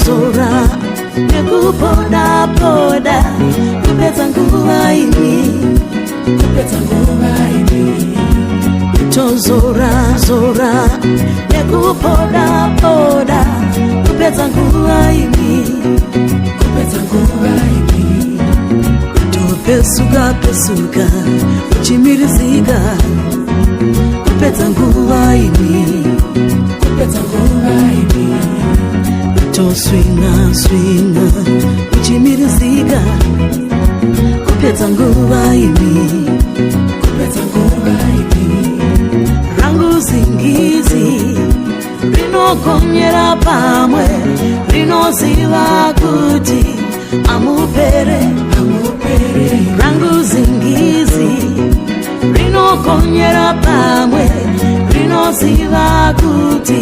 Zora nekupoda poda kupedza nguva ini Zora nekupoda poda kupedza nguva ini Topesuka uchimirizika kupedza nguva ini Swinga uchimirizika kupedza nguva ini Rangu zingizi rinogonyera pamwe rinoziva kuti amupere Rangu zingizi rinogonyera pamwe rinoziva kuti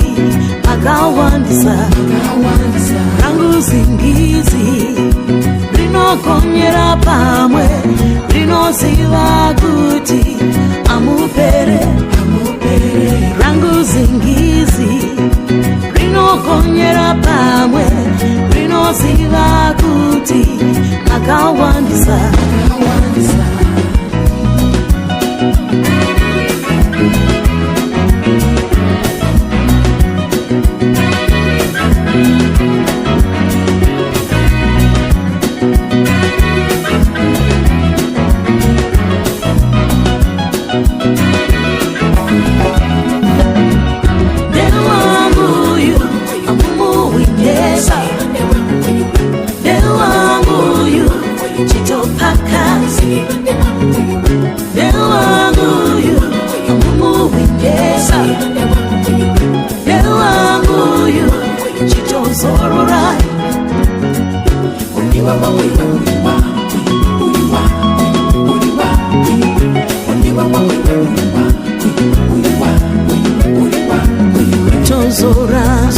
akawandisa Rangu zingizi rinogonyera pamwe rinoziva kuti amupere Rangu zingizi rinogonyera pamwe rinoziva kuti akawandisa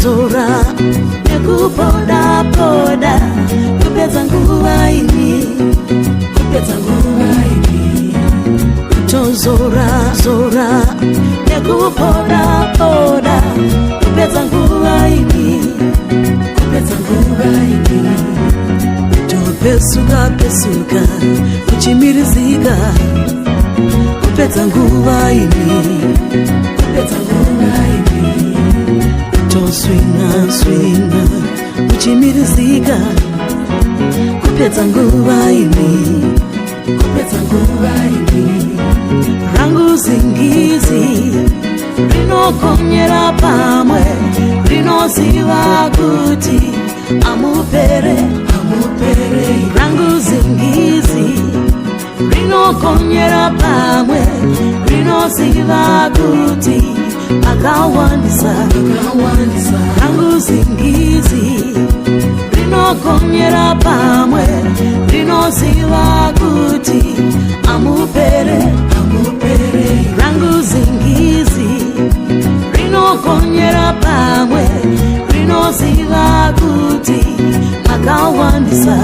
Zora nekupoda poda kupedza nguva ini Zora nekupoda poda kupedza nguva ini Topesuka uchimirizika kupedza nguva ini Swinga uchimirizika kupedza nguva ini Rangu zingizi rinogonyera pamwe rinoziva kuti amupere Rangu zingizi rinogonyera pamwe rinoziva kuti akawandisa Rangu zingizi rinokonyera pamwe rinoziva kuti amupere rangu zingizi rinokonyera pamwe rinoziva kuti makawandisa